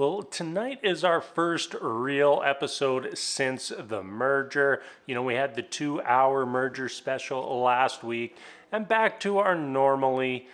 Well, tonight is our first real episode since the merger. We had the 2 hour merger special last week, and back to our normally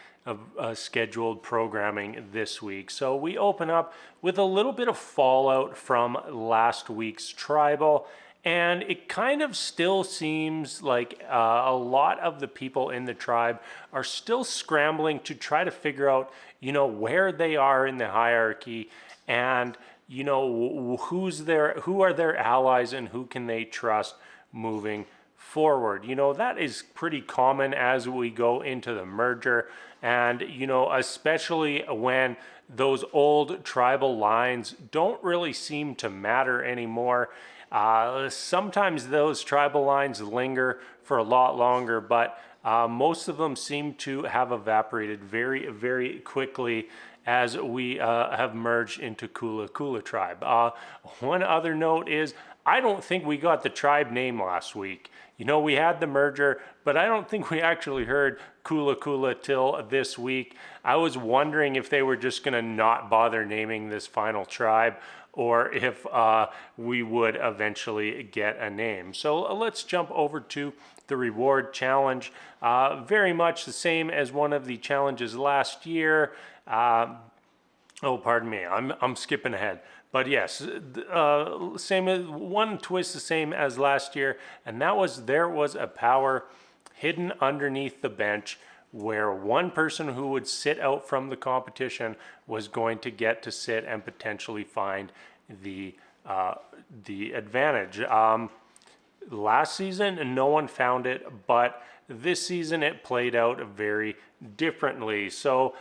scheduled programming this week. So we open up with a little bit of fallout from last week's Tribal. And it kind of still seems like a lot of the people in the tribe are still scrambling to try to figure out, where they are in the hierarchy, and who are their allies and who can they trust moving forward. That is pretty common as we go into the merger, and especially when those old tribal lines don't really seem to matter anymore. Sometimes those tribal lines linger for a lot longer, but most of them seem to have evaporated very, very quickly as we have merged into Kula Kula tribe. One other note is I don't think we got the tribe name last week. We had the merger, but I don't think we actually heard Kula Kula till this week. I was wondering if they were just going to not bother naming this final tribe, or if we would eventually get a name. So let's jump over to the reward challenge. Very much the same as one of the challenges last year. Pardon me, I'm skipping ahead. But yes, same one twist the same as last year, and that was there was a power hidden underneath the bench where one person who would sit out from the competition was going to get to sit and potentially find the advantage. Last season, no one found it, but this season it played out very differently. So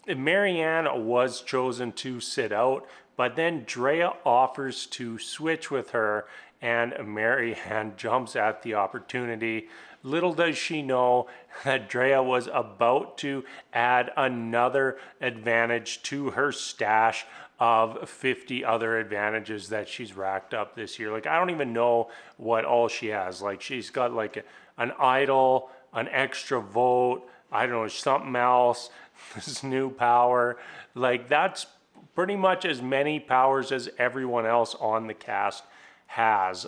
Marianne was chosen to sit out, but then Drea offers to switch with her, and Marianne jumps at the opportunity. Little does she know that Drea was about to add another advantage to her stash of 50 other advantages that she's racked up this year. I don't even know what all she has. She's got an idol, an extra vote, I don't know, something else, this new power. That's pretty much as many powers as everyone else on the cast has.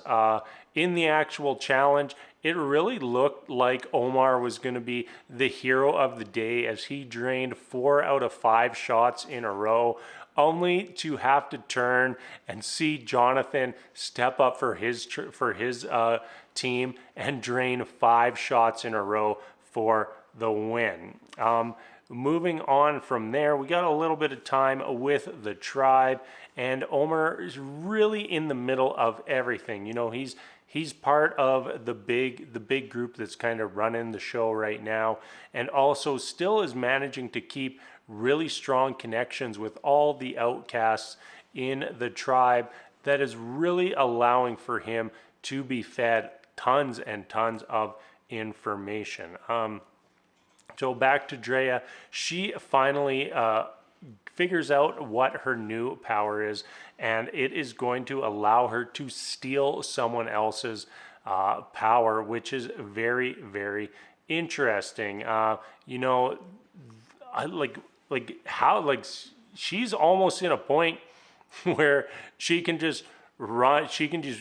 In the actual challenge, it really looked like Omar was going to be the hero of the day as he drained 4 out of 5 shots in a row, only to have to turn and see Jonathan step up for his team and drain 5 shots in a row for the win. Moving on from there, we got a little bit of time with the tribe, and Omar is really in the middle of everything. He's part of the big group that's kind of running the show right now, and also still is managing to keep really strong connections with all the outcasts in the tribe that is really allowing for him to be fed tons and tons of information. So back to Drea, she finally figures out what her new power is, and it is going to allow her to steal someone else's power, which is very, very interesting. She's almost in a point where she can just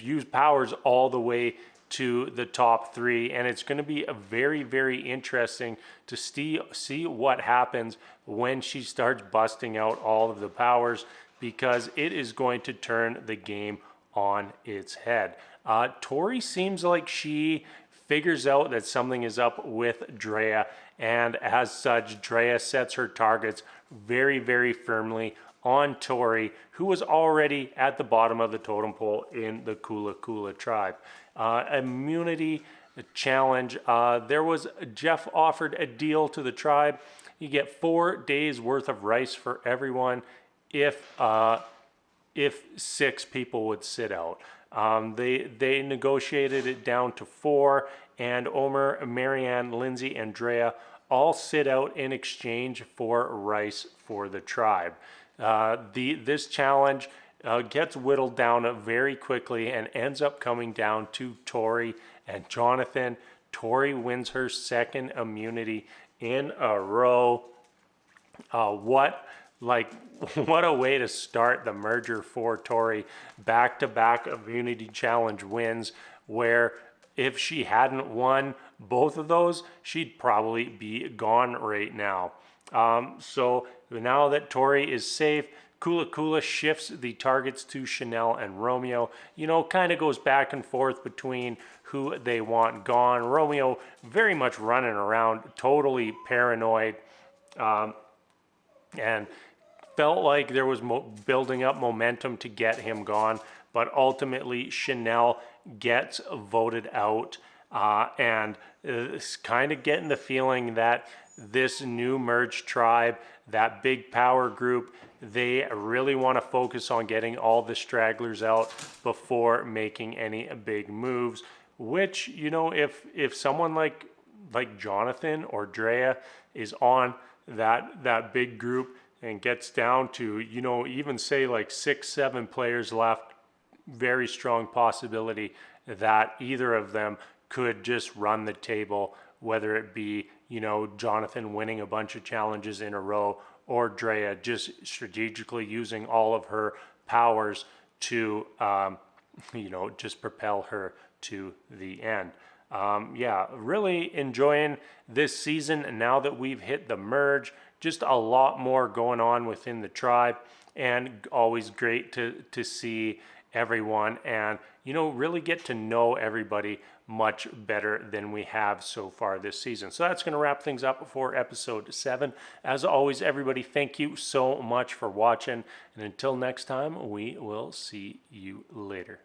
use powers all the way to the top 3, and it's going to be a very, very interesting to see what happens when she starts busting out all of the powers, because it is going to turn the game on its head. Tori seems like she figures out that something is up with Drea, and as such, Drea sets her targets very, very firmly on Tori, who was already at the bottom of the totem pole in the Kula Kula tribe. Immunity challenge. Jeff offered a deal to the tribe. You get 4 days worth of rice for everyone if 6 people would sit out. They negotiated it down to 4, and Omer, Marianne, Lindsay, and Drea all sit out in exchange for rice for the tribe. This challenge gets whittled down very quickly and ends up coming down to Tori and Jonathan. Tori wins her 2nd immunity in a row. What Like, what a way to start the merger for Tori. Back-to-back Immunity Challenge wins, where if she hadn't won both of those, she'd probably be gone right now. So now that Tori is safe, Kula Kula shifts the targets to Chanel and Romeo. Kind of goes back and forth between who they want gone. Romeo very much running around, totally paranoid, and felt like there was building up momentum to get him gone. But ultimately, Chanel gets voted out, and it's kind of getting the feeling that this new merged tribe, that big power group, they really want to focus on getting all the stragglers out before making any big moves. Which, if someone like Jonathan or Drea is on that big group and gets down to, even say like 6-7 players left, very strong possibility that either of them could just run the table, whether it be, Jonathan winning a bunch of challenges in a row, or Drea just strategically using all of her powers to, just propel her to the end. Yeah, really enjoying this season now that we've hit the merge. Just a lot more going on within the tribe, and always great to see everyone and, really get to know everybody much better than we have so far this season. So that's going to wrap things up for episode 7. As always, everybody, thank you so much for watching. And until next time, we will see you later.